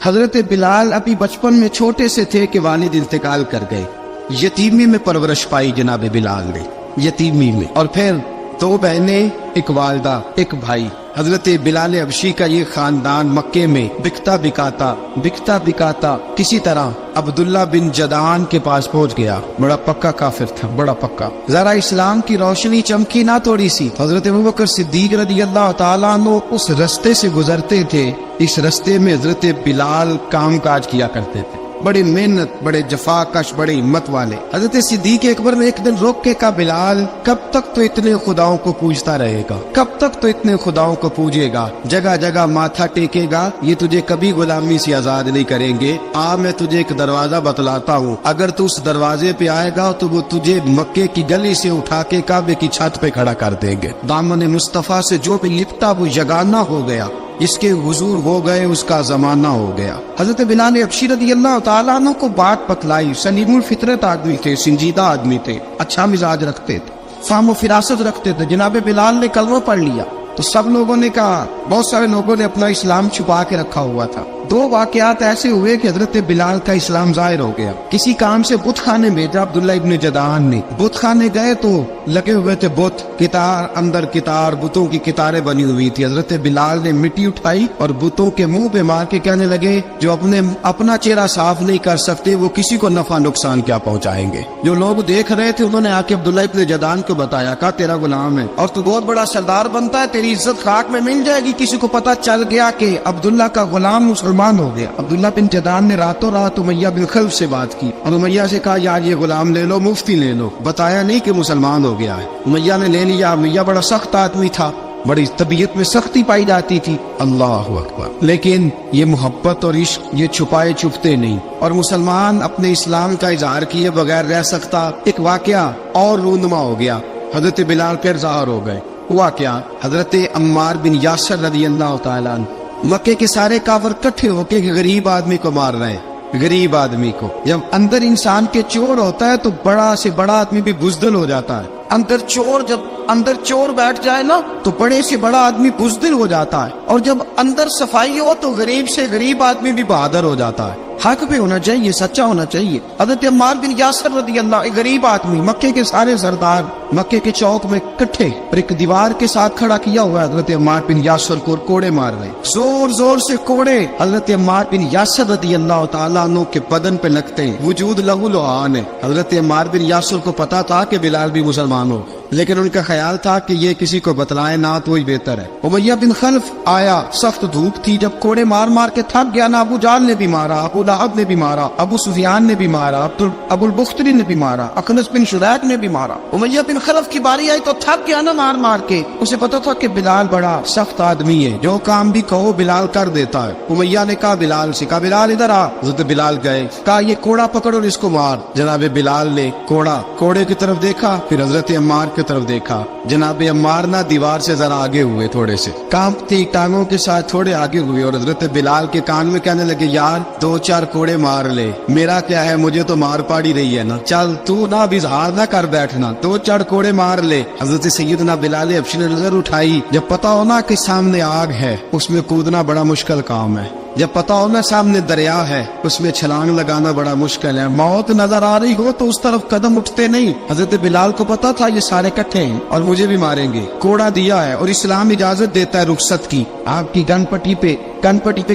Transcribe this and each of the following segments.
حضرت بلال ابھی بچپن میں چھوٹے سے تھے کہ والد انتقال کر گئے. یتیمی میں پرورش پائی جناب بلال نے، یتیمی میں. اور پھر 2 بہنیں، ایک والدہ، ایک بھائی. حضرت بلال حبشی کا یہ خاندان مکے میں بکتا بکاتا کسی طرح عبداللہ بن جدعان کے پاس پہنچ گیا. بڑا پکا کافر تھا، بڑا پکا. ذرا اسلام کی روشنی چمکی نہ تھوڑی سی. حضرت ابوبکر صدیق رضی اللہ تعالیٰ عنہ اس رستے سے گزرتے تھے. اس رستے میں حضرت بلال کام کاج کیا کرتے تھے، بڑی محنت، بڑے جفا کش، بڑے ہمت والے. حضرت صدیق اکبر نے ایک دن روک کے کہا بلال کب تک تو اتنے خداؤں کو پوجتا رہے گا، کب تک تو اتنے خداؤں کو پوجے گا، جگہ جگہ ماتھا ٹیکے گا، یہ تجھے کبھی غلامی سے آزاد نہیں کریں گے. میں تجھے ایک دروازہ بتلاتا ہوں، اگر تو اس دروازے پہ آئے گا تو وہ تجھے مکے کی گلی سے اٹھا کے کعبے کی چھت پہ کھڑا کر دیں گے. دامن مصطفیٰ سے جو بھی لپٹا وہ یگانہ ہو گیا، اس کے حضور ہو گئے، اس کا زمانہ ہو گیا. حضرت بلال حبشی رضی اللہ تعالیٰ عنہ کو بات بتلائی. سلیم الفطرت آدمی تھے، سنجیدہ آدمی تھے، اچھا مزاج رکھتے تھے، فہم و فراست رکھتے تھے. جناب بلال نے کلمہ پڑھ لیا تو سب لوگوں نے کہا، بہت سارے لوگوں نے اپنا اسلام چھپا کے رکھا ہوا تھا. 2 واقعات ایسے ہوئے کہ حضرت بلال کا اسلام ظاہر ہو گیا. کسی کام سے بت خانے بھیجا عبداللہ ابن جدعان نے. بت خانے گئے تو لگے ہوئے تھے بت، کتار اندر کتار، بتوں کی کتاریں بنی ہوئی تھی. حضرت بلال نے مٹی اٹھائی اور بتوں کے منہ پہ مار کے کہنے لگے، جو اپنا چہرہ صاف نہیں کر سکتے وہ کسی کو نفع نقصان کیا پہنچائیں گے. جو لوگ دیکھ رہے تھے انہوں نے آ کے عبداللہ ابن جدعان کو بتایا، کہا تیرا غلام ہے اور تو بہت بڑا سردار بنتا ہے، تیری عزت خاک میں مل جائے گی. کسی کو پتا چل گیا کہ عبداللہ کا غلام مسلمان ہو گیا. عبداللہ بن جدعان نے راتوں رات امیہ بن خلف سے بات کی اور امیہ سے کہا، یار یہ غلام لے لو، مفتی لے لو. بتایا نہیں کہ مسلمان ہو گیا ہے. امیہ نے لے لیا. امیہ بڑا سخت آدمی تھا، بڑی طبیعت میں سختی پائی جاتی تھی. اللہ اکبر. لیکن یہ محبت اور عشق یہ چھپائے چھپتے نہیں، اور مسلمان اپنے اسلام کا اظہار کیے بغیر رہ سکتا. ایک واقعہ اور رونما ہو گیا. حضرت بلال پھر ظاہر ہو گئے. ہوا کیا؟ حضرت عمار بن یاسر رضی اللہ تعالیٰ عنہ، مکے کے سارے کافر اکٹھے ہو کے غریب آدمی کو مار رہے ہیں. غریب آدمی کو جب اندر انسان کے چور ہوتا ہے تو بڑا سے بڑا آدمی بھی بزدل ہو جاتا ہے. جب اندر چور بیٹھ جائے نا تو بڑے سے بڑا آدمی بزدل ہو جاتا ہے، اور جب اندر صفائی ہو تو غریب سے غریب آدمی بھی بہادر ہو جاتا ہے. حق پہ ہونا چاہیے، سچا ہونا چاہیے. حضرت عمار بن یاسر رضی اللہ، ایک غریب آدمی، مکے کے سارے سردار مکے کے چوک میں اکٹھے اور ایک دیوار کے ساتھ کھڑا کیا ہوا ہے. حضرت عمار بن یاسر کو کوڑے مار رہے، زور زور سے کوڑے. حضرت عمار بن یاسر رضی اللہ تعالیٰ عنہ کے بدن پہ لگتے ہیں، وجود لہو لعان ہے. حضرت عمار بن یاسر کو پتا تھا کہ بلال بھی مسلمان ہو، لیکن ان کا خیال تھا کہ یہ کسی کو بتلائے نہ تو ہی بہتر ہے. امیہ بن خلف آیا، سخت دھوپ تھی، جب کوڑے مار مار کے تھک گیا نا، ابو جہل نے بھی مارا، ابو لہب نے بھی مارا، ابو سفیان نے بھی مارا، ابو البختری نے بھی مارا، اخنس بن شریح نے بھی مارا. امیہ بن خلف کی باری آئی تو تھک گیا نا مار مار کے. اسے پتا تھا کہ بلال بڑا سخت آدمی ہے، جو کام بھی کہو بلال کر دیتا ہے. امیہ نے کہا بلال سے، کہا بلال ادھر آ. حضرت بلال گئے، کہا یہ کوڑا پکڑ اور اس کو مار. جناب بلال نے کوڑے کی طرف دیکھا، پھر حضرت عمار کی طرف دیکھا. جناب عمار نہ دیوار سے ذرا آگے ہوئے، تھوڑے سے کانپتی ٹانگوں کے ساتھ تھوڑے آگے ہوئے، اور حضرت بلال کے کان میں کہنے لگے، یار 2-4 کوڑے مار لے، میرا کیا ہے، مجھے تو مار پاڑی رہی ہے نا، چل تو نہ اظہار نہ کر بیٹھنا، 2-4 کوڑے مار لے. حضرت سیدنا بلال حبشی نے نظر اٹھائی. جب پتا ہونا کہ سامنے آگ ہے اس میں کودنا بڑا مشکل کام ہے، جب پتا ہو نا سامنے دریا ہے اس میں چھلانگ لگانا بڑا مشکل ہے، موت نظر آ رہی ہو تو اس طرف قدم اٹھتے نہیں. حضرت بلال کو پتا تھا یہ سارے کٹھے ہیں اور مجھے بھی ماریں گے. کوڑا دیا ہے اور اسلام اجازت دیتا ہے رخصت کی. آپ کی گن پٹی پہ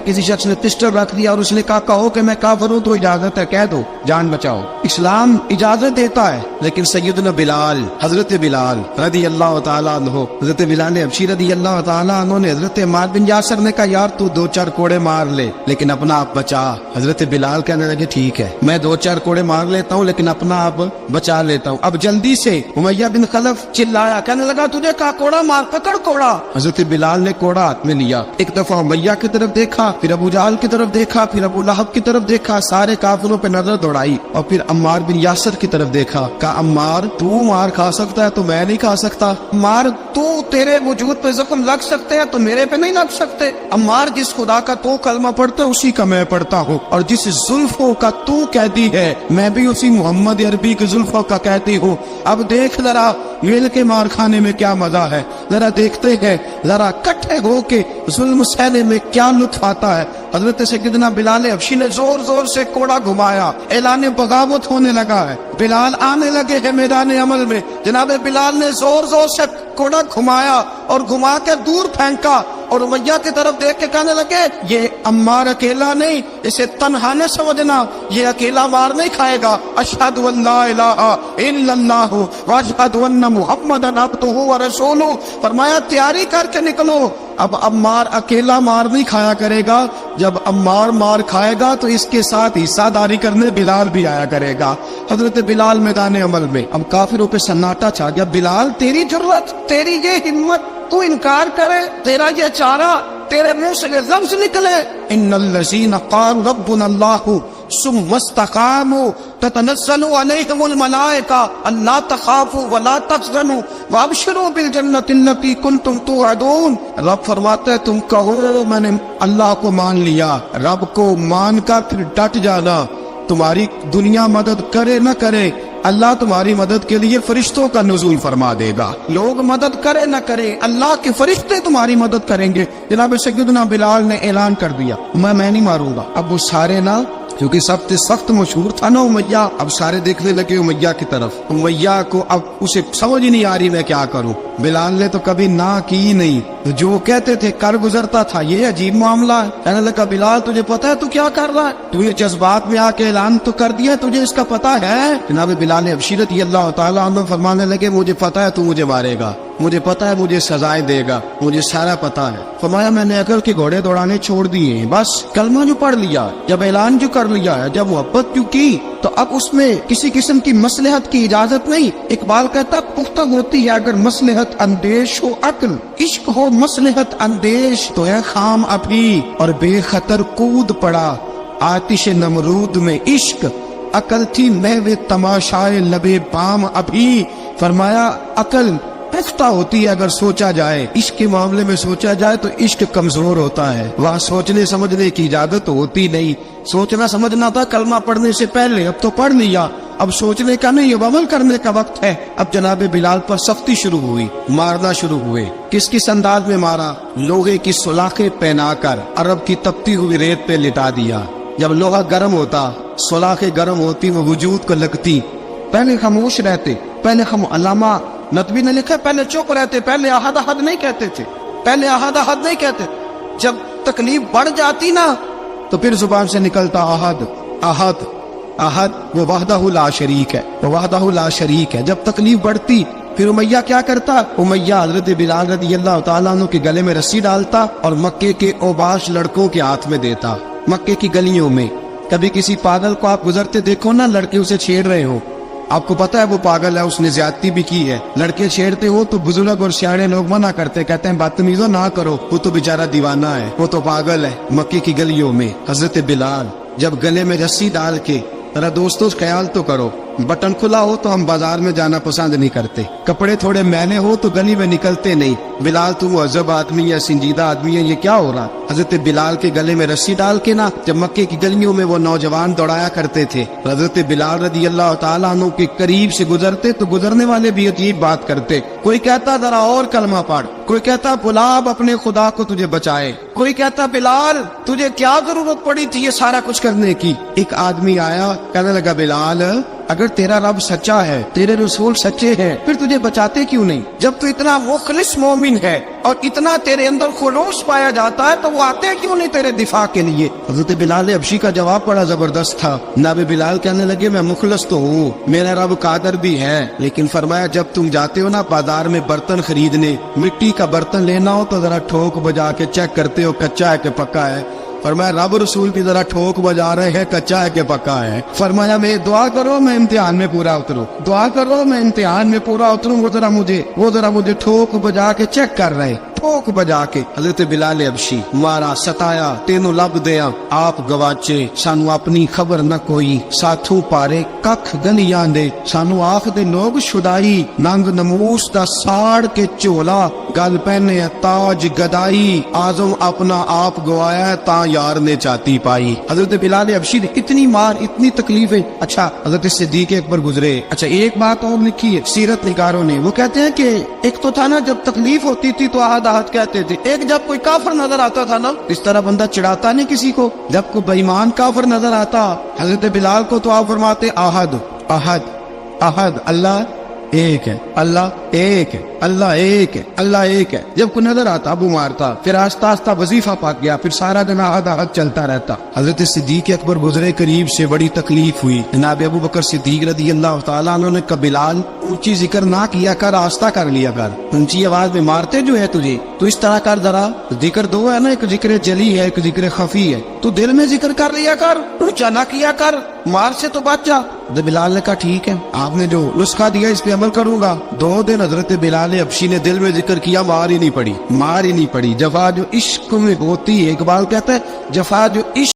کسی شخص نے پسٹل رکھ دیا اور اس نے کہا کہو کہ میں کافر ہوں تو اجازت ہے، کہہ دو، جان بچاؤ. اسلام اجازت دیتا ہے. لیکن سیدنا بلال، حضرت بلال رضی اللہ تعالیٰ عنہ، حضرت بلال حبشی رضی اللہ تعالیٰ عنہ نے حضرت عمار بن یاسر نے کہا، یار تو 2-4 کوڑے مار لے لیکن اپنا آپ بچا. حضرت بلال کہنے لگے، ٹھیک ہے میں 2-4 کوڑے مار لیتا ہوں لیکن اپنا آپ بچا لیتا ہوں. اب جلدی سے امیہ بن خلف چلایا، کہنے لگا تجھے کہا کوڑا مار، پکڑ کوڑا. حضرت بلال نے کوڑا ہاتھ میں لیا، ایک دفعہ امیہ کی طرف دیکھا، پھر ابو جہل کی طرف دیکھا، پھر ابو لہب کی طرف دیکھا، سارے کافروں پہ نظر دوڑائی، اور پھر عمار بن یاسر کی طرف دیکھا. کہا عمار تو مار کھا سکتا ہے تو میں نہیں کھا سکتا. عمار تو تیرے وجود پہ زخم لگ سکتے ہیں تو میرے پہ نہیں لگ سکتے. عمار جس خدا کا تو کلمہ कलमा पढ़ता है उसी का मैं पढ़ता हूँ, और जिस जुल्फों का तू कहती है मैं भी उसी मोहम्मद अरबी की जुल्फों का कहती हूँ। अब देख जरा मिल के मार खाने में क्या मजा है, जरा देखते हैं जरा इकट्ठे हो के जुल्म सहने में क्या लुत्फ आता है। हजरत सैयदना बिलाल हबशी ने जोर जोर से कोड़ा घुमाया, ऐलान बगावत होने लगा है, बिलाल आने लगे हैं मैदान अमल में। जनाब बिलाल ने जोर जोर से कोड़ा घुमाया और घुमा के दूर फेंका और उमैया की तरफ देख के कहने लगे ये अम्मार अकेला नहीं, इसे तन्हा न समझना, ये अकेला मार नहीं खाएगा। अशहदु अल्ला इलाहा इल्लल्लाह व अशहदु अन्ना मुहम्मदन अब्दुहु व रसूलुहु। फरमाया तैयारी करके निकलो, अब अम्मार अकेला मार नहीं खाया करेगा, जब अम्मार मार खाएगा तो इसके साथ हिस्सादारी करने बिलाल भी आया करेगा। हजरत बिलाल मैदान अमल में, अब काफिरों पे सन्नाटा छा गया। बिलाल तेरी जुर्रत, तेरी ये हिम्मत, तू इनकार करे, तेरा ये चारा, तेरे मुंह से लफ्ज निकले इन्नल्लज़ीना क़ालू रब्बुनल्लाहु सुम्मा इस्तक़ामू ततनज़्ज़लु अलैहिमुल मलाइका अल्ला तख़ाफू वला तहज़नू वअबशिरू बिल जन्नतिल्लती कुंतुम तुअदून। रब फरमाता है तुम कहो मैंने अल्लाह को मान लिया, रब को मान कर फिर डट जाना। तुम्हारी दुनिया मदद करे न करे, अल्लाह तुम्हारी मदद के लिए फरिश्तों का नुज़ूल फरमा देगा। लोग मदद करे न करे, अल्लाह के फरिश्ते तुम्हारी मदद करेंगे। जनाब सैयदना बिलाल ने ऐलान कर दिया मैं नहीं मारूंगा। अब वो सारे ना, क्योंकि सबसे सख्त मशहूर था ना उमैया, अब सारे देखने लगे उमैया की तरफ। उमैया को अब उसे समझ ही नहीं आ रही मैं क्या करूं। बिलाल ने तो कभी ना की नहीं, तो जो कहते थे कर गुजरता था। ये अजीब मामला है। कहने लगा बिलाल तुझे पता है तू क्या कर रहा है, तूने जज्बात में आके ऐलान तो कर दिया, तुझे इसका पता है। जनाब बिलाल अबशी रज़ियल्लाहु ताला अन्हु फरमाने लगे मुझे पता है तू मुझे मारेगा, मुझे पता है मुझे सजाएं देगा, मुझे सारा पता है। फरमाया मैंने अकल के घोड़े दौड़ाने छोड़ दिए, बस कलमा जो पढ़ लिया, जब ऐलान जो कर लिया है, जब मोहब्बत जो की, तो अब उसमें किसी किस्म की मसलहत की इजाजत नहीं। इकबाल कहता पुख्ता होती है अगर मसलहत अंदेश हो अक्ल, इश्क हो मसलहत अंदेश तो है खाम अभी और बेखतर कूद पड़ा आतिश नमरूद में इश्क, अकल थी महवे तमाशाए लबे बाम अभी। फरमाया अकल पुख्ता होती है अगर सोचा जाए, इश्क के मामले में सोचा जाए तो इश्क कमजोर होता है, वहाँ सोचने समझने की इजाजत होती नहीं। सोचना समझना था कलमा पढ़ने से पहले, अब तो पढ़ लिया, अब सोचने का नहीं, अब अमल करने का वक्त है। अब जनाब बिलाल पर सख्ती शुरू हुई, मारना शुरू हुए। किस किस अंदाज में मारा, लोहे की सुलाखें पहनाकर अरब की तपती हुई रेत पे लिटा दिया। जब लोहा गर्म होता, सुलाखें गर्म होती, वो वजूद को लगती। पहले खामोश रहते, पहले हम अलामा नदवी ने लिखा पहले चुप रहते, पहले अहद अहद नहीं कहते थे, पहले अहद अहद नहीं कहते। जब तकलीफ बढ़ जाती ना तो फिर जुबान से निकलता अहद अहद अहद, वो वहदहु ला शरीक है, वो वहदहु ला शरीक है। जब तकलीफ बढ़ती फिर उमैया क्या करता, उमैया हजरत बिलाल रज़ियल्लाहु ताला अन्हु के गले में रस्सी डालता और मक्के के ओबाश लड़कों के हाथ में देता। मक्के की गलियों में कभी किसी पागल को आप गुजरते देखो ना, लड़के उसे छेड़ रहे हो, आपको पता है वो पागल है, उसने ज्यादती भी की है, लड़के छेड़ते हो तो बुजुर्ग और सियाने लोग मना करते, कहते हैं बदतमीजो ना करो, वो तो बेचारा दीवाना है, वो तो पागल है। मक्के की गलियों में हजरत बिलाल जब गले में रस्सी डाल के, जरा दोस्तों ख्याल तो करो, बटन खुला हो तो हम बाजार में जाना पसंद नहीं करते, कपड़े थोड़े मैले हो तो गली में निकलते नहीं। बिलाल तुम मुहज़्ज़ब आदमी या संजीदा आदमी है, ये क्या हो रहा। हजरत बिलाल के गले में रस्सी डाल के ना जब मक्के की गलियों में वो नौजवान दौड़ाया करते थे, हजरत बिलाल रज़ियल्लाहु ताला अन्हु के करीब से गुजरते तो गुजरने वाले भी अजीब बात करते। कोई कहता जरा और कलमा पढ़, कोई कहता बुलाब अपने खुदा को तुझे बचाए, कोई कहता बिलाल तुझे क्या जरूरत पड़ी थी ये सारा कुछ करने की। एक आदमी आया, कहने लगा बिलाल अगर तेरा रब सच्चा है, तेरे रसूल सच्चे हैं, फिर तुझे बचाते क्यों नहीं। जब तू इतना मुखलिस मोमिन है और इतना तेरे अंदर खुलूस पाया जाता है तो वो आते क्यों नहीं तेरे दिफा के लिए। हज़रत बिलाल हबशी का जवाब बड़ा जबरदस्त था। नाबे बिलाल कहने लगे मैं मुखलस तो हूँ, मेरा रब कादर भी है, लेकिन फरमाया जब तुम जाते हो ना बाजार में बर्तन खरीदने, मिट्टी का बर्तन लेना हो तो जरा ठोक बजा के चेक करते हो कच्चा है कि पक्का है। फरमाया रब रसूल की जरा ठोक बजा रहे हैं कच्चा है कि पक्का है। फरमाया मैं दुआ करो मैं इम्तिहान में पूरा उतरूं, दुआ करो मैं इम्तिहान में पूरा उतरूं, वो जरा मुझे ठोक बजा के चेक कर रहे। ठोक बजा के हजरत बिलाल अबशी मारा सताया तेनों लब दिया आप गवाचे सानू अपनी खबर न कोई साथू पारे कख गनिया दे सानू आख दे लोग शुदाई नंग नमूस दा साड़ के झोला गल पहने ताज गदाई आजम अपना आप गवाया ता यार ने चाती पाई। हजरत बिलाल अबशी ने इतनी मार इतनी तकलीफें। अच्छा हजरत सिद्दीक अकबर गुजरे। अच्छा एक बात और लिखी है सीरत निगारों ने, वो कहते हैं कि एक तो था ना जब तकलीफ होती थी तो आहद आहद कहते थे, एक जब कोई काफिर नजर आता था ना इस तरह बंदा चिढ़ाता नहीं किसी को, जब कोई बेईमान काफिर नजर आता हजरत बिलाल को तो आप फरमाते आहद आहद आहद, अल्लाह एक है, अल्लाह एक है, अल्लाह एक है, अल्लाह एक है। जब कोई नजर आता अबू मारता, फिर आस्ता आस्ता वजीफा पाक गया, फिर सारा दिन आहद आहद चलता रहता। हजरत सिद्दीक अकबर गुजरे करीब से, बड़ी तकलीफ हुई। जनाब अबू बकर सिद्दीक रदी अल्लाह तआला अन्हु ने कहा बिलाल ऊंची जिक्र ना किया कर, आस्ता कर लिया कर, ऊंची आवाज में मारते जो है तुझे तो इस तरह कर, जरा जिक्र दो है ना, एक जिक्र जली है एक जिक्र खफी है, तू दिल में जिक्र कर लिया कर, ऊंचा ना किया कर, मार से तो बच जा। बिलाल ने कहा ठीक है आपने जो नुस्खा दिया इस पे अमल करूंगा। 2 दिन हजरत बिलाल अबशी ने दिल में जिक्र किया, मार ही नहीं पड़ी, मार ही नहीं पड़ी। जफा जो इश्क में होती है, इकबाल कहता है जफा जो इश्क